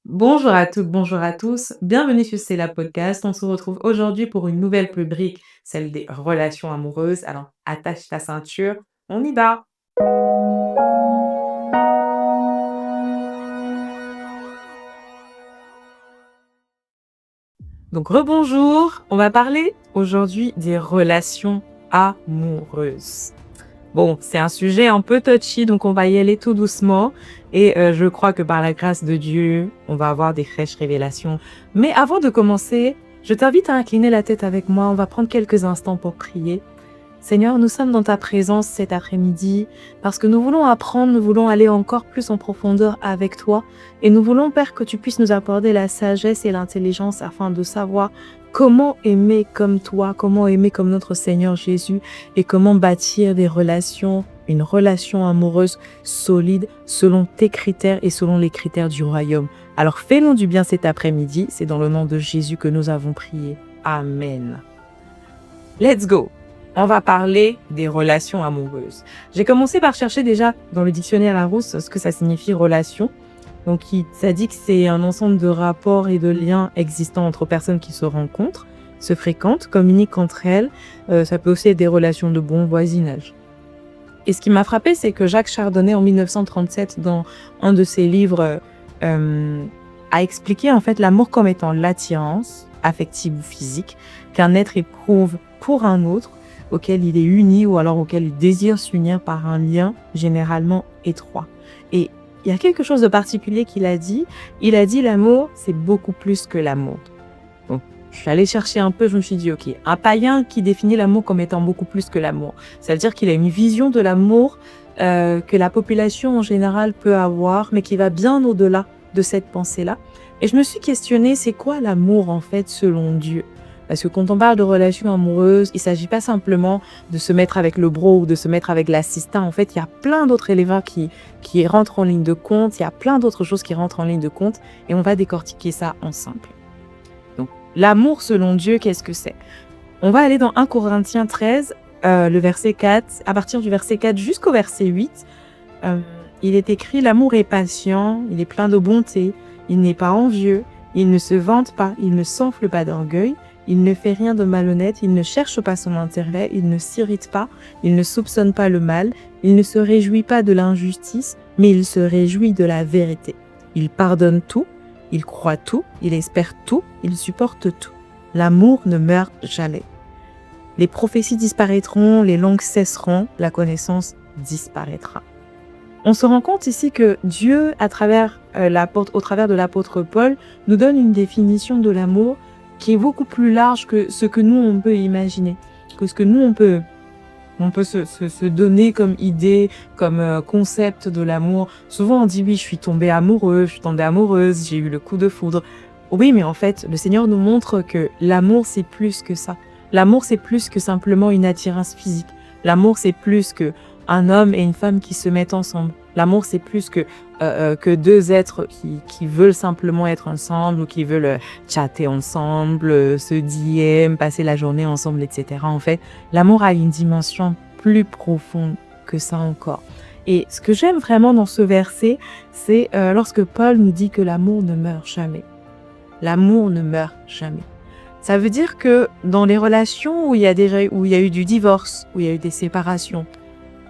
Bonjour à toutes, bonjour à tous. Bienvenue sur C'est la podcast. On se retrouve aujourd'hui pour une nouvelle rubrique, celle des relations amoureuses. Alors, attache ta ceinture, on y va. Donc, rebonjour. On va parler aujourd'hui des relations amoureuses. Bon, c'est un sujet un peu touchy, donc on va y aller tout doucement. Et je crois que par la grâce de Dieu, on va avoir des fraîches révélations. Mais avant de commencer, je t'invite à incliner la tête avec moi. On va prendre quelques instants pour prier. Seigneur, nous sommes dans ta présence cet après-midi parce que nous voulons apprendre, nous voulons aller encore plus en profondeur avec toi et nous voulons, Père, que tu puisses nous apporter la sagesse et l'intelligence afin de savoir comment aimer comme toi, comment aimer comme notre Seigneur Jésus et comment bâtir des relations, une relation amoureuse solide selon tes critères et selon les critères du royaume. Alors fais-nous du bien cet après-midi, c'est dans le nom de Jésus que nous avons prié. Amen. Let's go! On va parler des relations amoureuses. J'ai commencé par chercher déjà dans le dictionnaire Larousse ce que ça signifie relation. Donc, ça dit que c'est un ensemble de rapports et de liens existants entre personnes qui se rencontrent, se fréquentent, communiquent entre elles. Ça peut aussi être des relations de bon voisinage. Et ce qui m'a frappé, c'est que Jacques Chardonnay, en 1937, dans un de ses livres, a expliqué en fait l'amour comme étant l'attirance affective ou physique qu'un être éprouve pour un autre auquel il est uni ou alors auquel il désire s'unir par un lien généralement étroit. Et il y a quelque chose de particulier qu'il a dit. Il a dit l'amour, c'est beaucoup plus que l'amour. Donc, je suis allée chercher un peu, je me suis dit, ok, un païen qui définit l'amour comme étant beaucoup plus que l'amour. Ça veut dire qu'il a une vision de l'amour que la population en général peut avoir, mais qui va bien au-delà de cette pensée-là. Et je me suis questionnée, c'est quoi l'amour en fait selon Dieu ? Parce que quand on parle de relations amoureuses, il ne s'agit pas simplement de se mettre avec le bro ou de se mettre avec l'assistant. En fait, il y a plein d'autres éléments qui rentrent en ligne de compte. Il y a plein d'autres choses qui rentrent en ligne de compte et on va décortiquer ça ensemble. Donc, l'amour selon Dieu, qu'est-ce que c'est ? On va aller dans 1 Corinthiens 13, le verset 4, à partir du verset 4 jusqu'au verset 8. Il est écrit « L'amour est patient, il est plein de bonté, il n'est pas envieux, il ne se vante pas, il ne s'enfle pas d'orgueil. Il ne fait rien de malhonnête, il ne cherche pas son intérêt, il ne s'irrite pas, il ne soupçonne pas le mal, il ne se réjouit pas de l'injustice, mais il se réjouit de la vérité. Il pardonne tout, il croit tout, il espère tout, il supporte tout. L'amour ne meurt jamais. Les prophéties disparaîtront, les langues cesseront, la connaissance disparaîtra. On se rend compte ici que Dieu, au travers de l'apôtre Paul, nous donne une définition de l'amour qui est beaucoup plus large que ce que nous, on peut imaginer, que ce que nous, on peut se donner comme idée, comme concept de l'amour. Souvent, on dit, oui, je suis tombée amoureux, je suis tombée amoureuse, j'ai eu le coup de foudre. Oui, mais en fait, le Seigneur nous montre que l'amour, c'est plus que ça. L'amour, c'est plus que simplement une attirance physique. L'amour, c'est plus que un homme et une femme qui se mettent ensemble. L'amour, c'est plus que deux êtres qui veulent simplement être ensemble ou qui veulent chatter ensemble, se DM, passer la journée ensemble, etc. En fait, l'amour a une dimension plus profonde que ça encore. Et ce que j'aime vraiment dans ce verset, c'est lorsque Paul nous dit que l'amour ne meurt jamais. L'amour ne meurt jamais. Ça veut dire que dans les relations où il y a eu du divorce, où il y a eu des séparations,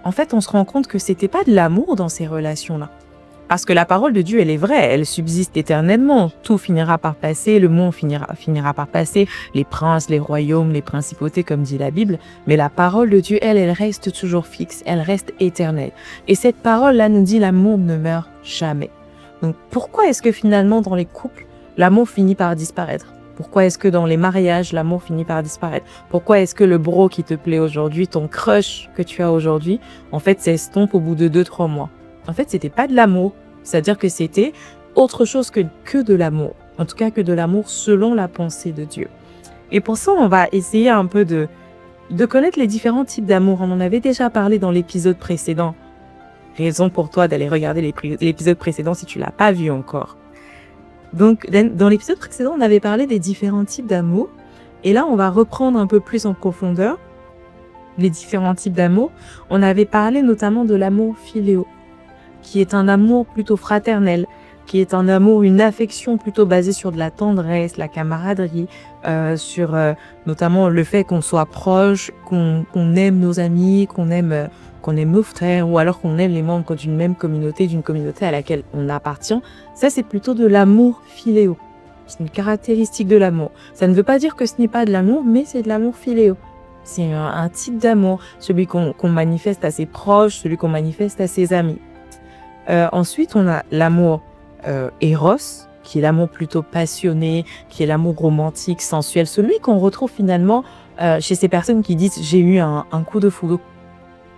en fait, on se rend compte que c'était pas de l'amour dans ces relations-là. Parce que la parole de Dieu, elle est vraie, elle subsiste éternellement. Tout finira par passer, le monde finira par passer, les princes, les royaumes, les principautés, comme dit la Bible. Mais la parole de Dieu, elle reste toujours fixe, elle reste éternelle. Et cette parole-là nous dit l'amour ne meurt jamais. Donc pourquoi est-ce que finalement dans les couples, l'amour finit par disparaître ? Pourquoi est-ce que dans les mariages, l'amour finit par disparaître ? Pourquoi est-ce que le bro qui te plaît aujourd'hui, ton crush que tu as aujourd'hui, en fait, s'estompe au bout de 2-3 mois ? En fait, c'était pas de l'amour. C'est-à-dire que c'était autre chose que de l'amour. En tout cas, que de l'amour selon la pensée de Dieu. Et pour ça, on va essayer un peu de connaître les différents types d'amour. On en avait déjà parlé dans l'épisode précédent. Raison pour toi d'aller regarder l'épisode précédent si tu l'as pas vu encore. Donc, dans l'épisode précédent, on avait parlé des différents types d'amour. Et là, on va reprendre un peu plus en profondeur les différents types d'amour. On avait parlé notamment de l'amour philéo, qui est un amour plutôt fraternel, qui est un amour, une affection plutôt basée sur de la tendresse, la camaraderie, sur notamment le fait qu'on soit proche, qu'on aime nos amis, qu'on aime nos frères, ou alors qu'on aime les membres d'une même communauté, d'une communauté à laquelle on appartient. Ça, c'est plutôt de l'amour philéo. C'est une caractéristique de l'amour. Ça ne veut pas dire que ce n'est pas de l'amour, mais c'est de l'amour philéo. C'est un type d'amour, celui qu'on manifeste à ses proches, celui qu'on manifeste à ses amis. Ensuite, on a l'amour éros, qui est l'amour plutôt passionné, qui est l'amour romantique, sensuel, celui qu'on retrouve finalement chez ces personnes qui disent « j'ai eu un coup de foudre ».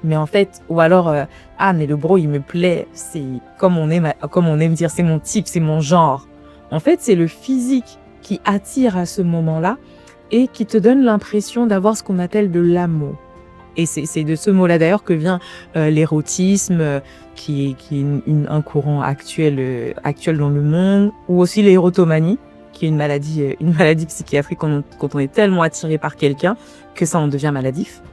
Mais en fait, ou alors « ah mais le bro il me plaît », c'est comme on aime dire, c'est mon type, c'est mon genre. En fait, c'est le physique qui attire à ce moment-là et qui te donne l'impression d'avoir ce qu'on appelle de l'amour. Et c'est de ce mot-là d'ailleurs que vient l'érotisme, qui est un courant actuel dans le monde, ou aussi l'érotomanie, qui est une maladie psychiatrique quand on est tellement attiré par quelqu'un que ça en devient maladif.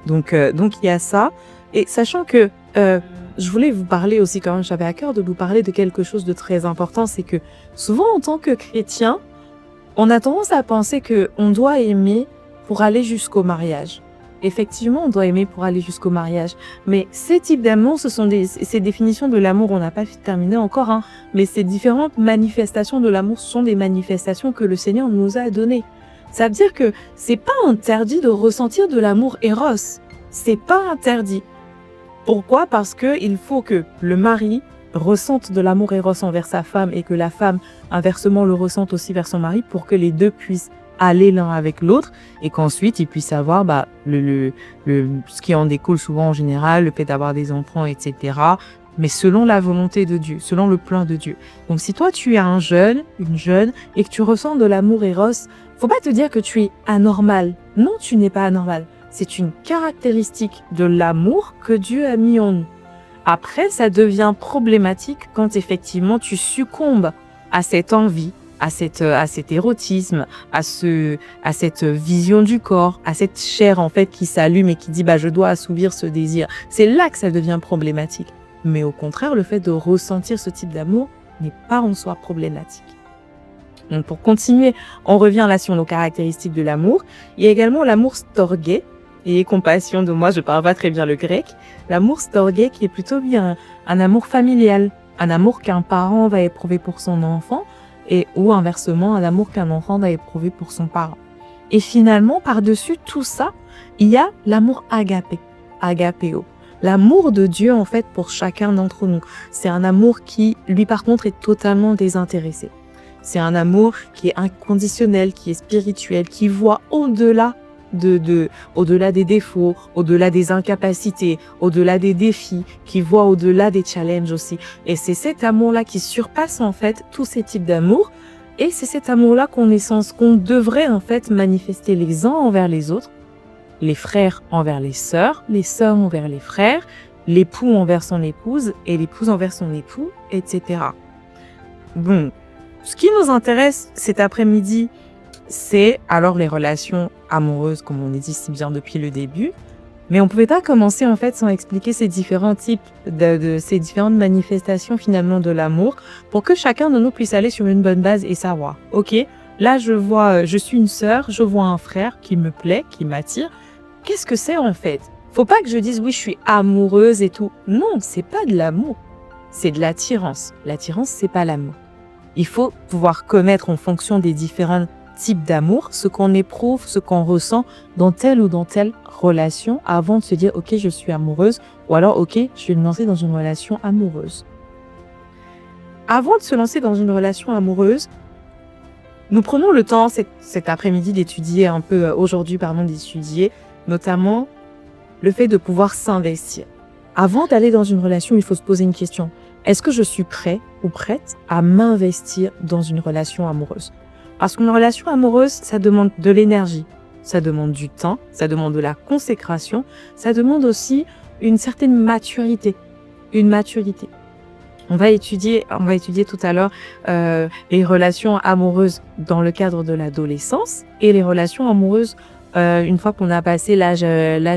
Donc il y a ça. Et sachant que je voulais vous parler aussi, quand même, j'avais à cœur de vous parler de quelque chose de très important, c'est que souvent en tant que chrétien, on a tendance à penser que on doit aimer pour aller jusqu'au mariage. Effectivement, on doit aimer pour aller jusqu'au mariage. Mais ces types d'amour, ces définitions de l'amour, on n'a pas terminé encore, hein. Mais ces différentes manifestations de l'amour sont des manifestations que le Seigneur nous a données. Ça veut dire que c'est pas interdit de ressentir de l'amour éros. C'est pas interdit. Pourquoi? Parce que il faut que le mari ressente de l'amour éros envers sa femme et que la femme, inversement, le ressente aussi vers son mari pour que les deux puissent aller l'un avec l'autre et qu'ensuite ils puissent avoir ce qui en découle souvent en général, le fait d'avoir des enfants, etc. Mais selon la volonté de Dieu, selon le plan de Dieu. Donc si toi tu es un jeune, une jeune, et que tu ressens de l'amour éros, faut pas te dire que tu es anormal. Non, tu n'es pas anormal. C'est une caractéristique de l'amour que Dieu a mis en nous. Après, ça devient problématique quand effectivement tu succombes à cette envie, à cet érotisme, à cette vision du corps, à cette chair en fait qui s'allume et qui dit je dois assouvir ce désir. C'est là que ça devient problématique. Mais au contraire, le fait de ressentir ce type d'amour n'est pas en soi problématique. Donc pour continuer, on revient là sur nos caractéristiques de l'amour. Il y a également l'amour storgé. Et compassion de moi, je parle pas très bien le grec. L'amour storgé qui est plutôt bien un amour familial, un amour qu'un parent va éprouver pour son enfant ou inversement un amour qu'un enfant va éprouver pour son parent. Et finalement, par-dessus tout ça, il y a l'amour agapé, agapéo. L'amour de Dieu, en fait, pour chacun d'entre nous. C'est un amour qui, lui, par contre, est totalement désintéressé. C'est un amour qui est inconditionnel, qui est spirituel, qui voit au-delà au-delà des défauts, au-delà des incapacités, au-delà des défis, qui voit au-delà des challenges aussi. Et c'est cet amour-là qui surpasse, en fait, tous ces types d'amour. Et c'est cet amour-là qu'on devrait, en fait, manifester les uns envers les autres. Les frères envers les sœurs envers les frères, l'époux envers son épouse et l'épouse envers son époux, etc. Bon, ce qui nous intéresse cet après-midi, c'est alors les relations amoureuses, comme on est dit si bien depuis le début. Mais on pouvait pas commencer en fait sans expliquer ces différents types ces différentes manifestations finalement de l'amour pour que chacun de nous puisse aller sur une bonne base et savoir, ok, là je suis une sœur, je vois un frère qui me plaît, qui m'attire. Qu'est-ce que c'est en fait? Faut pas que je dise oui, je suis amoureuse et tout. Non, c'est pas de l'amour. C'est de l'attirance. L'attirance, c'est pas l'amour. Il faut pouvoir connaître en fonction des différents types d'amour ce qu'on éprouve, ce qu'on ressent dans telle ou dans telle relation avant de se dire ok, je suis amoureuse ou alors ok, je vais me lancer dans une relation amoureuse. Avant de se lancer dans une relation amoureuse, nous prenons le temps cet après-midi d'étudier un peu, d'étudier notamment le fait de pouvoir s'investir. Avant d'aller dans une relation, il faut se poser une question. Est-ce que je suis prêt ou prête à m'investir dans une relation amoureuse? Parce qu'une relation amoureuse, ça demande de l'énergie, ça demande du temps, ça demande de la consécration, ça demande aussi une certaine maturité. Une maturité. On va étudier tout à l'heure les relations amoureuses dans le cadre de l'adolescence et les relations amoureuses une fois qu'on a passé l'âge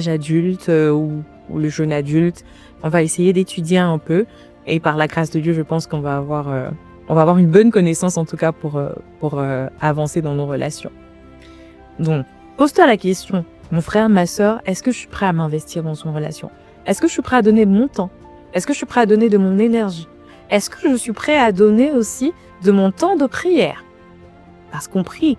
adulte ou le jeune adulte. On va essayer d'étudier un peu et par la grâce de Dieu, je pense qu'on va avoir On va avoir une bonne connaissance en tout cas pour avancer dans nos relations. Donc, pose-toi la question, mon frère, ma sœur, est-ce que je suis prêt à m'investir dans une relation? Est-ce que je suis prêt à donner de mon temps? Est-ce que je suis prêt à donner de mon énergie? Est-ce que je suis prêt à donner aussi de mon temps de prière? Parce qu'on prie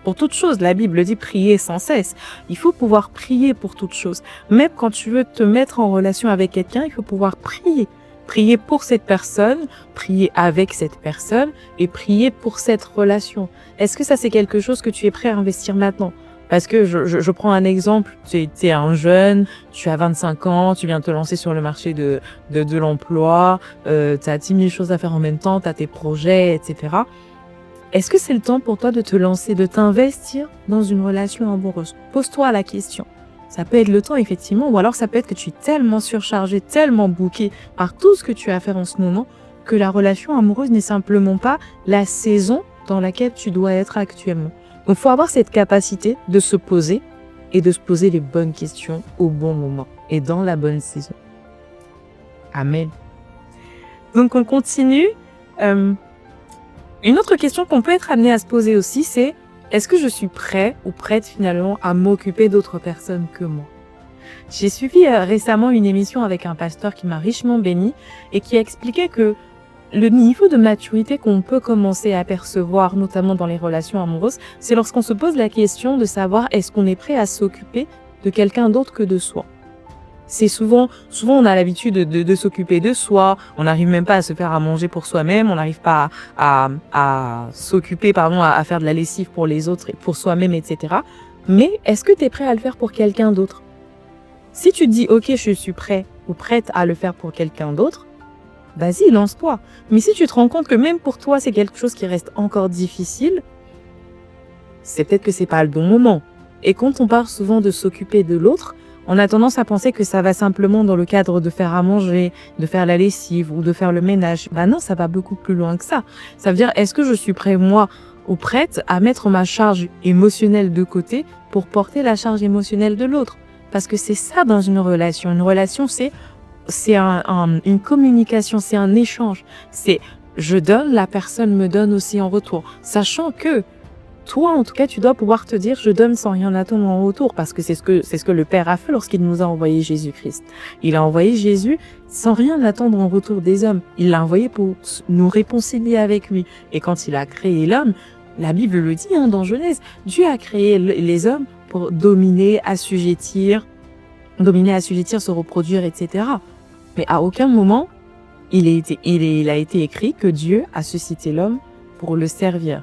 pour toute chose. La Bible dit prier sans cesse. Il faut pouvoir prier pour toute chose. Même quand tu veux te mettre en relation avec quelqu'un, il faut pouvoir prier. Prier pour cette personne, prier avec cette personne et prier pour cette relation. Est-ce que ça, c'est quelque chose que tu es prêt à investir maintenant? Parce que je prends un exemple, tu es un jeune, tu as 25 ans, tu viens te lancer sur le marché de l'emploi, tu as 10 000 choses à faire en même temps, tu as tes projets, etc. Est-ce que c'est le temps pour toi de te lancer, de t'investir dans une relation amoureuse? Pose-toi la question. Ça peut être le temps, effectivement, ou alors ça peut être que tu es tellement surchargé, tellement bouqué par tout ce que tu as à faire en ce moment, que la relation amoureuse n'est simplement pas la saison dans laquelle tu dois être actuellement. Donc, il faut avoir cette capacité de se poser et de se poser les bonnes questions au bon moment et dans la bonne saison. Amen. Donc, on continue. Une autre question qu'on peut être amené à se poser aussi, c'est est-ce que je suis prêt ou prête finalement à m'occuper d'autres personnes que moi? J'ai suivi récemment une émission avec un pasteur qui m'a richement béni et qui expliquait que le niveau de maturité qu'on peut commencer à percevoir, notamment dans les relations amoureuses, c'est lorsqu'on se pose la question de savoir est-ce qu'on est prêt à s'occuper de quelqu'un d'autre que de soi. C'est souvent on a l'habitude de s'occuper de soi, on n'arrive même pas à se faire à manger pour soi-même, on n'arrive pas à s'occuper, à faire de la lessive pour les autres et pour soi-même, etc. Mais est-ce que tu es prêt à le faire pour quelqu'un d'autre? Si tu te dis, ok, je suis prêt ou prête à le faire pour quelqu'un d'autre, vas-y, lance-toi. Mais si tu te rends compte que même pour toi, c'est quelque chose qui reste encore difficile, c'est peut-être que c'est pas le bon moment. Et quand on parle souvent de s'occuper de l'autre, on a tendance à penser que ça va simplement dans le cadre de faire à manger, de faire la lessive ou de faire le ménage. Bah non, ça va beaucoup plus loin que ça. Ça veut dire, est-ce que je suis prêt, moi, ou prête à mettre ma charge émotionnelle de côté pour porter la charge émotionnelle de l'autre? Parce que c'est ça dans une relation. Une relation, c'est une communication, c'est un échange. C'est je donne, la personne me donne aussi en retour. Sachant que toi, en tout cas, tu dois pouvoir te dire je donne sans rien attendre en retour, parce que c'est ce que le Père a fait lorsqu'il nous a envoyé Jésus-Christ. Il a envoyé Jésus sans rien attendre en retour des hommes. Il l'a envoyé pour nous réconcilier avec lui. Et quand il a créé l'homme, la Bible le dit dans Genèse, Dieu a créé les hommes pour dominer, assujettir, se reproduire, etc. Mais à aucun moment, il a été écrit que Dieu a suscité l'homme pour le servir.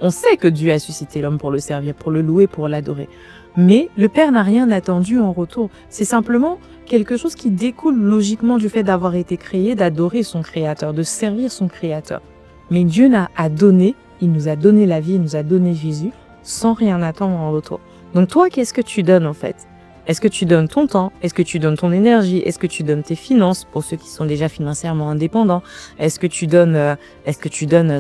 On sait que Dieu a suscité l'homme pour le servir, pour le louer, pour l'adorer. Mais le Père n'a rien attendu en retour. C'est simplement quelque chose qui découle logiquement du fait d'avoir été créé, d'adorer son Créateur, de servir son Créateur. Mais Dieu il nous a donné la vie, il nous a donné Jésus, sans rien attendre en retour. Donc toi, qu'est-ce que tu donnes en fait? Est-ce que tu donnes ton temps? Est-ce que tu donnes ton énergie? Est-ce que tu donnes tes finances pour ceux qui sont déjà financièrement indépendants? Est-ce que tu donnes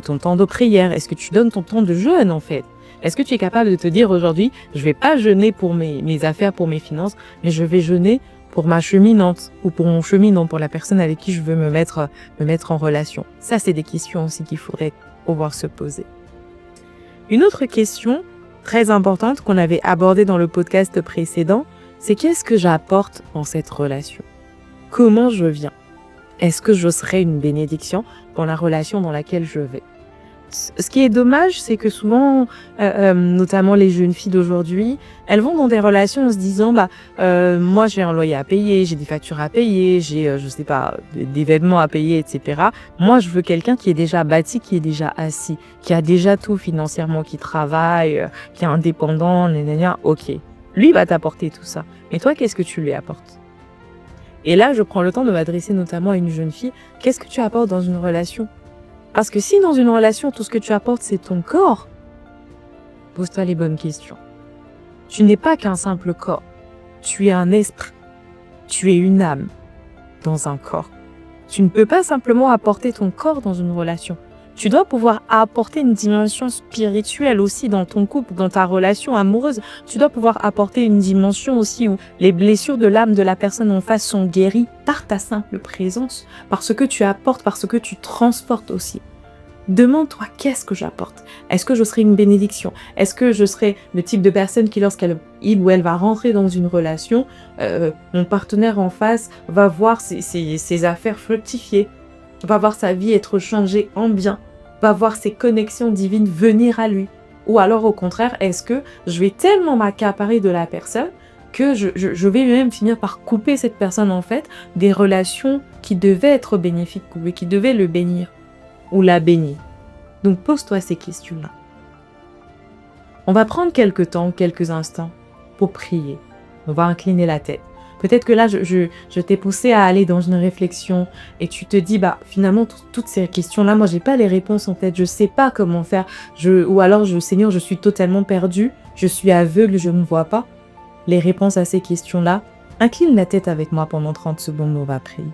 ton temps de prière? Est-ce que tu donnes ton temps de jeûne en fait? Est-ce que tu es capable de te dire aujourd'hui, je vais pas jeûner pour mes affaires, pour mes finances, mais je vais jeûner pour ma cheminante ou pour mon cheminant, pour la personne avec qui je veux me mettre en relation? Ça, c'est des questions aussi qu'il faudrait pouvoir se poser. Une autre question très importante qu'on avait abordée dans le podcast précédent, c'est qu'est-ce que j'apporte dans cette relation? Comment je viens? Est-ce que je serai une bénédiction dans la relation dans laquelle je vais? Ce qui est dommage, c'est que souvent, notamment les jeunes filles d'aujourd'hui, elles vont dans des relations en se disant, moi j'ai un loyer à payer, j'ai des factures à payer, j'ai, des vêtements à payer, etc. Moi, je veux quelqu'un qui est déjà bâti, qui est déjà assis, qui a déjà tout financièrement, qui travaille, qui est indépendant, ok. Lui va t'apporter tout ça. Mais toi, qu'est-ce que tu lui apportes? Et là, je prends le temps de m'adresser notamment à une jeune fille. Qu'est-ce que tu apportes dans une relation? Parce que si dans une relation, tout ce que tu apportes, c'est ton corps, pose-toi les bonnes questions. Tu n'es pas qu'un simple corps. Tu es un esprit. Tu es une âme dans un corps. Tu ne peux pas simplement apporter ton corps dans une relation. Tu dois pouvoir apporter une dimension spirituelle aussi dans ton couple, dans ta relation amoureuse. Tu dois pouvoir apporter une dimension aussi où les blessures de l'âme de la personne en face sont guéries par ta simple présence, par ce que tu apportes, par ce que tu transportes aussi. Demande-toi qu'est-ce que j'apporte. Est-ce que je serai une bénédiction? Est-ce que je serai le type de personne qui, il ou elle va rentrer dans une relation, mon partenaire en face va voir ses affaires fructifier, va voir sa vie être changée en bien, va voir ses connexions divines venir à lui. Ou alors au contraire, est-ce que je vais tellement m'accaparer de la personne que je vais même finir par couper cette personne en fait des relations qui devaient être bénéfiques pour lui, qui devaient le bénir ou la bénir. Donc pose-toi ces questions-là. On va prendre quelques temps, quelques instants pour prier. On va incliner la tête. Peut-être que là, je t'ai poussé à aller dans une réflexion et tu te dis, bah finalement, toutes ces questions-là, moi, j'ai pas les réponses en tête. Je sais pas comment faire. Ou alors, Seigneur, je suis totalement perdu. Je suis aveugle, je ne vois pas les réponses à ces questions-là. Incline la tête avec moi pendant 30 secondes, on va prier.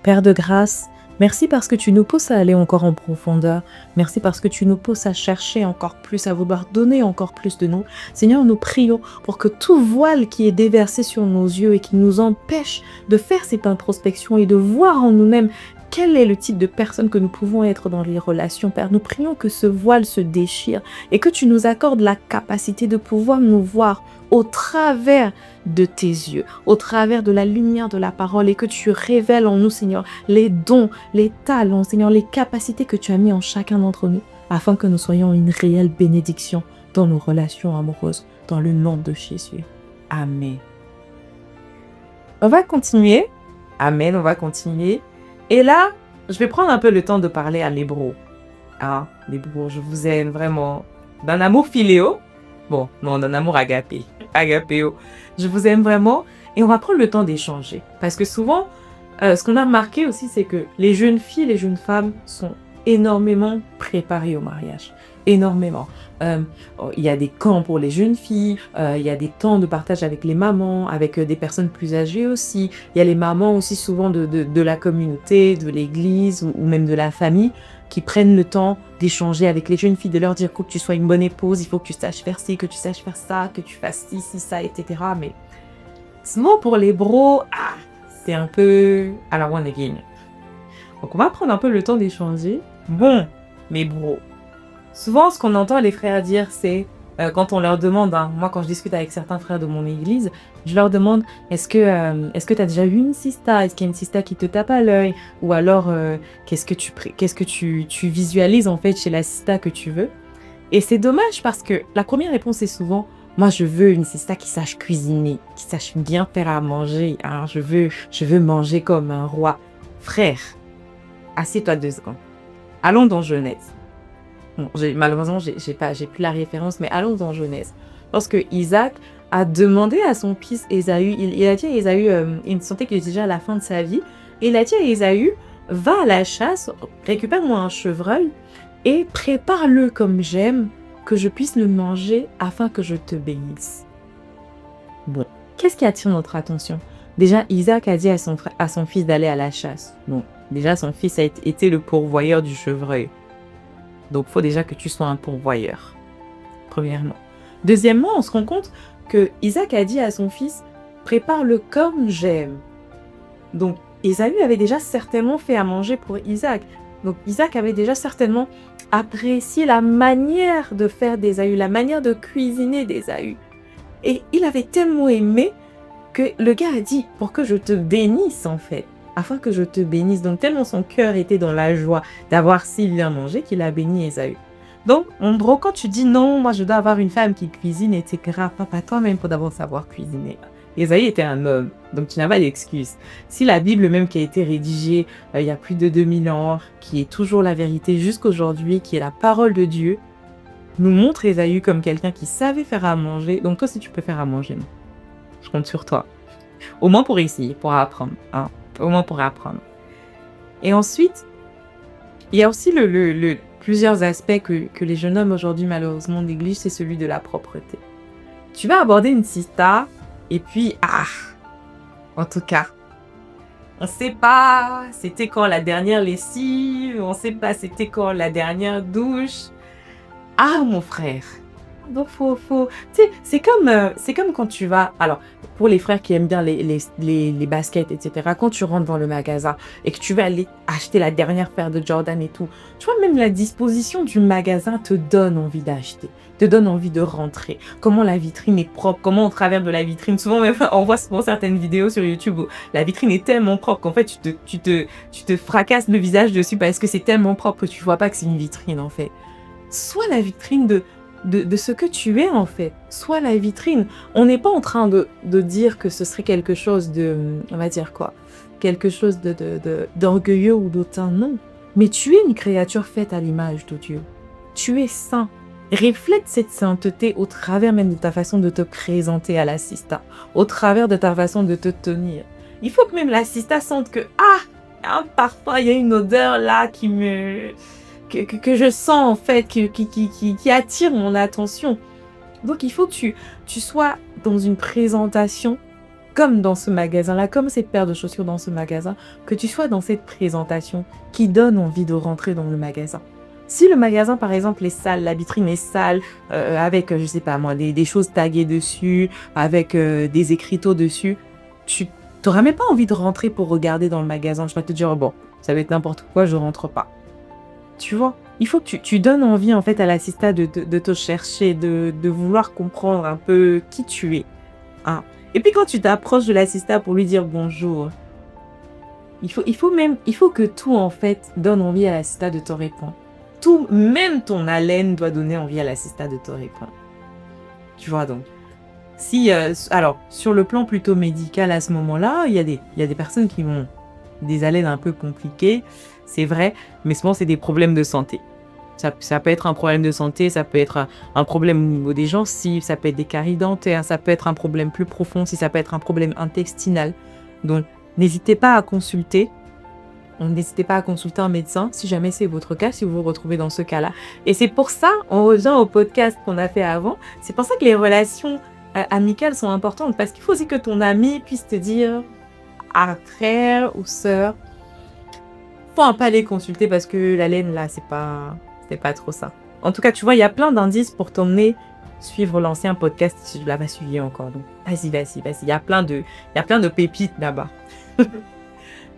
Père de grâce, merci parce que tu nous pousses à aller encore en profondeur. Merci parce que tu nous pousses à chercher encore plus, à vouloir donner encore plus de nous. Seigneur, nous prions pour que tout voile qui est déversé sur nos yeux et qui nous empêche de faire cette introspection et de voir en nous-mêmes quel est le type de personne que nous pouvons être dans les relations, Père. Nous prions que ce voile se déchire et que tu nous accordes la capacité de pouvoir nous voir au travers de tes yeux, au travers de la lumière de la parole et que tu révèles en nous, Seigneur, les dons, les talents, Seigneur, les capacités que tu as mis en chacun d'entre nous afin que nous soyons une réelle bénédiction dans nos relations amoureuses, dans le nom de Jésus. Amen. On va continuer. Amen, on va continuer. Et là, je vais prendre un peu le temps de parler à l'hébreu. Ah, l'hébreu, je vous aime vraiment. D'un amour philéo. Bon, non, d'un amour agapé. Agapéo. Je vous aime vraiment. Et on va prendre le temps d'échanger. Parce que souvent, ce qu'on a remarqué aussi, c'est que les jeunes filles, les jeunes femmes sont énormément préparées au mariage. Énormément. Il y a des camps pour les jeunes filles, il y a des temps de partage avec les mamans, avec des personnes plus âgées aussi. Il y a les mamans aussi souvent de la communauté, de l'église ou même de la famille qui prennent le temps d'échanger avec les jeunes filles, de leur dire qu'il faut que tu sois une bonne épouse, il faut que tu saches faire ci, que tu saches faire ça, que tu fasses ci, ça, etc. Mais sinon pour les bros, c'est un peu à la one again. Donc on va prendre un peu le temps d'échanger. Bon, mes bros. Souvent, ce qu'on entend les frères dire, c'est quand on leur demande, moi quand je discute avec certains frères de mon église, je leur demande, est-ce que tu as déjà eu une sista? Est-ce qu'il y a une sista qui te tape à l'œil? Ou alors, qu'est-ce que tu visualises en fait chez la sista que tu veux? Et c'est dommage parce que la première réponse est souvent, moi je veux une sista qui sache cuisiner, qui sache bien faire à manger. Hein, je veux manger comme un roi. Frère, assieds-toi 2 secondes. Allons dans Genèse. Bon, malheureusement, j'ai plus la référence, mais allons dans Genèse. Lorsque Isaac a demandé à son fils Ésaü, il a dit à Ésaü, il sentait qu'il était déjà à la fin de sa vie, et il a dit à Ésaü, va à la chasse, récupère-moi un chevreuil, et prépare-le comme j'aime, que je puisse le manger afin que je te bénisse. Bon, qu'est-ce qui attire notre attention? Déjà, Isaac a dit à son fils d'aller à la chasse. Bon, déjà, son fils a été le pourvoyeur du chevreuil. Donc, il faut déjà que tu sois un pourvoyeur, premièrement. Deuxièmement, on se rend compte que Isaac a dit à son fils, prépare-le comme j'aime. Donc, Ésaü avait déjà certainement fait à manger pour Isaac. Donc, Isaac avait déjà certainement apprécié la manière de faire d'Ésaü, la manière de cuisiner d'Ésaü. Et il avait tellement aimé que le gars a dit, pour que je te bénisse en fait. Afin que je te bénisse. Donc, tellement son cœur était dans la joie d'avoir si bien mangé qu'il a béni Ésaü. Donc, en gros, quand tu dis non, moi je dois avoir une femme qui cuisine, etc., papa, toi-même, faut d'abord savoir cuisiner. Ésaü était un homme, donc tu n'as pas d'excuse. Si la Bible même qui a été rédigée il y a plus de 2000 ans, qui est toujours la vérité jusqu'aujourd'hui, qui est la parole de Dieu, nous montre Ésaü comme quelqu'un qui savait faire à manger. Donc, toi, si tu peux faire à manger, non. Je compte sur toi. Au moins pour essayer, pour apprendre. Hein. Au moins pour apprendre. Et ensuite, il y a aussi plusieurs aspects que les jeunes hommes aujourd'hui malheureusement négligent, c'est celui de la propreté. Tu vas aborder une sista et puis, en tout cas, on ne sait pas c'était quand la dernière lessive, on ne sait pas c'était quand la dernière douche. Ah mon frère, Donc tu sais, c'est comme quand tu vas, alors, pour les frères qui aiment bien les baskets, etc., quand tu rentres dans le magasin et que tu vas aller acheter la dernière paire de Jordan et tout, tu vois, même la disposition du magasin te donne envie d'acheter, te donne envie de rentrer. Comment la vitrine est propre, comment on travers de la vitrine. Souvent, même, on voit souvent certaines vidéos sur YouTube où la vitrine est tellement propre qu'en fait, tu te fracasses le visage dessus parce que c'est tellement propre que tu vois pas que c'est une vitrine, en fait. Sois la vitrine de ce que tu es, en fait. Sois la vitrine. On n'est pas en train de dire que ce serait quelque chose de, on va dire quoi, quelque chose d'orgueilleux ou d'autant, non. Mais tu es une créature faite à l'image de Dieu. Tu es saint. Reflète cette sainteté au travers même de ta façon de te présenter à l'assista, au travers de ta façon de te tenir. Il faut que même l'assista sente que, parfois il y a une odeur là que je sens en fait, qui attire mon attention. Donc il faut que tu sois dans une présentation comme dans ce magasin-là, comme cette paire de chaussures dans ce magasin, que tu sois dans cette présentation qui donne envie de rentrer dans le magasin. Si le magasin, par exemple, est sale, la vitrine est sale, avec, je sais pas moi, des choses taguées dessus, avec des écriteaux dessus, tu n'auras même pas envie de rentrer pour regarder dans le magasin. Tu vas te dire, oh bon, ça va être n'importe quoi, je rentre pas. Tu vois, il faut que tu donnes envie, en fait, à l'assista de te chercher, de vouloir comprendre un peu qui tu es. Hein. Et puis, quand tu t'approches de l'assista pour lui dire bonjour, il faut que tout, en fait, donne envie à l'assista de te répondre. Tout, même ton haleine doit donner envie à l'assista de te répondre. Tu vois, donc. Si, alors, sur le plan plutôt médical à ce moment-là, il y a des personnes qui ont des haleines un peu compliquées, c'est vrai, mais souvent c'est des problèmes de santé. Ça peut être un problème de santé, ça peut être un problème au niveau des gencives, ça peut être des caries dentaires, ça peut être un problème plus profond, si ça peut être un problème intestinal. Donc, n'hésitez pas à consulter. N'hésitez pas à consulter un médecin si jamais c'est votre cas, si vous vous retrouvez dans ce cas-là. Et c'est pour ça, on revient au podcast qu'on a fait avant, c'est pour ça que les relations amicales sont importantes, parce qu'il faut aussi que ton ami puisse te dire, frère ou sœur, faut un peu aller consulter parce que la laine là, c'est pas trop ça. En tout cas, tu vois, il y a plein d'indices pour t'emmener suivre l'ancien podcast si tu l'as pas suivi encore. Donc, vas-y. Il y a plein de pépites là-bas.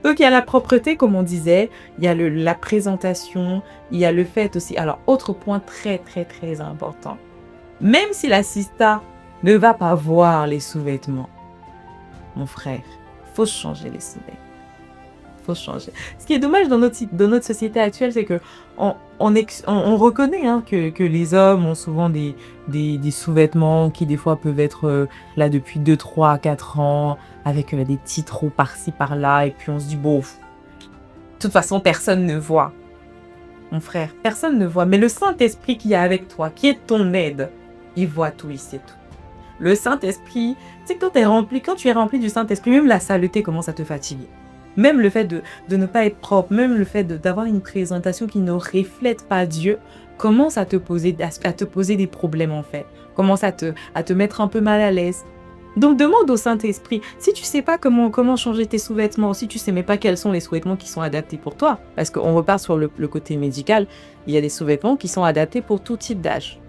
Donc, il y a la propreté, comme on disait, il y a la présentation, il y a le fait aussi. Alors, autre point très, très, très important. Même si l'assista ne va pas voir les sous-vêtements, mon frère, faut changer les sous-vêtements. Faut changer. Ce qui est dommage dans notre société actuelle, c'est que on reconnaît que les hommes ont souvent des sous-vêtements qui des fois peuvent être là depuis 2, 3, 4 ans, avec des petits trous par-ci, par-là, et puis on se dit, bon, de toute façon, personne ne voit. Mon frère, personne ne voit. Mais le Saint-Esprit qui est avec toi, qui est ton aide, il voit tout, il sait tout. Le Saint-Esprit, tu sais que quand tu es rempli du Saint-Esprit, même la saleté commence à te fatiguer. Même le fait de ne pas être propre, même le fait d'avoir une présentation qui ne reflète pas Dieu, commence à te poser des problèmes en fait. Commence à te mettre un peu mal à l'aise. Donc demande au Saint-Esprit, si tu sais pas comment changer tes sous-vêtements, si tu sais même pas quels sont les sous-vêtements qui sont adaptés pour toi, parce qu'on repart sur le côté médical, il y a des sous-vêtements qui sont adaptés pour tout type d'âge.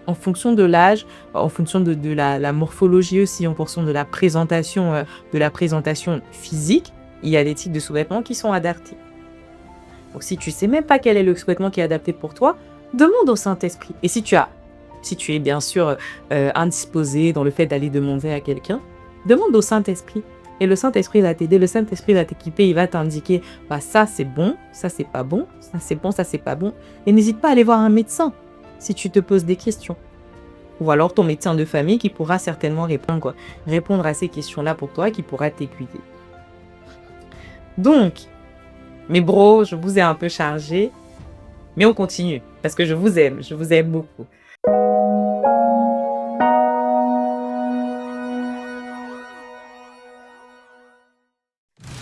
En fonction de l'âge, en fonction de la morphologie aussi, en fonction de la présentation physique, il y a des types de sous-vêtements qui sont adaptés. Donc si tu sais même pas quel est le sous-vêtement qui est adapté pour toi, demande au Saint-Esprit. Et si tu es bien sûr indisposé dans le fait d'aller demander à quelqu'un, demande au Saint-Esprit. Et le Saint-Esprit va t'aider, le Saint-Esprit va t'équiper, il va t'indiquer, ça c'est bon, ça c'est pas bon, ça c'est bon, ça c'est pas bon. Et n'hésite pas à aller voir un médecin si tu te poses des questions. Ou alors ton médecin de famille qui pourra certainement répondre à ces questions-là pour toi, qui pourra t'aiguiller. Donc, mes bros, je vous ai un peu chargé, mais on continue, parce que je vous aime beaucoup.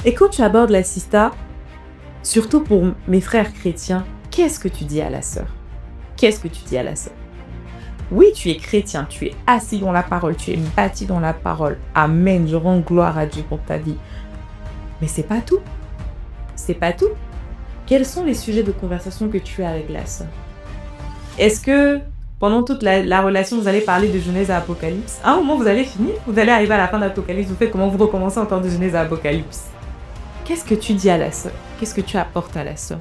Et quand tu abordes l'assista, surtout pour mes frères chrétiens, qu'est-ce que tu dis à la sœur? Qu'est-ce que tu dis à la sœur? Oui, tu es chrétien, tu es assis dans la parole, tu es bâti dans la parole. Amen, je rends gloire à Dieu pour ta vie. Mais c'est pas tout. C'est pas tout. Quels sont les sujets de conversation que tu as avec la sœur? Est-ce que pendant toute la relation, vous allez parler de Genèse à Apocalypse. À un moment, vous allez finir, vous allez arriver à la fin d'Apocalypse, vous faites comment vous recommencez en temps de Genèse à Apocalypse. Qu'est-ce que tu dis à la sœur? Qu'est-ce que tu apportes à la sœur?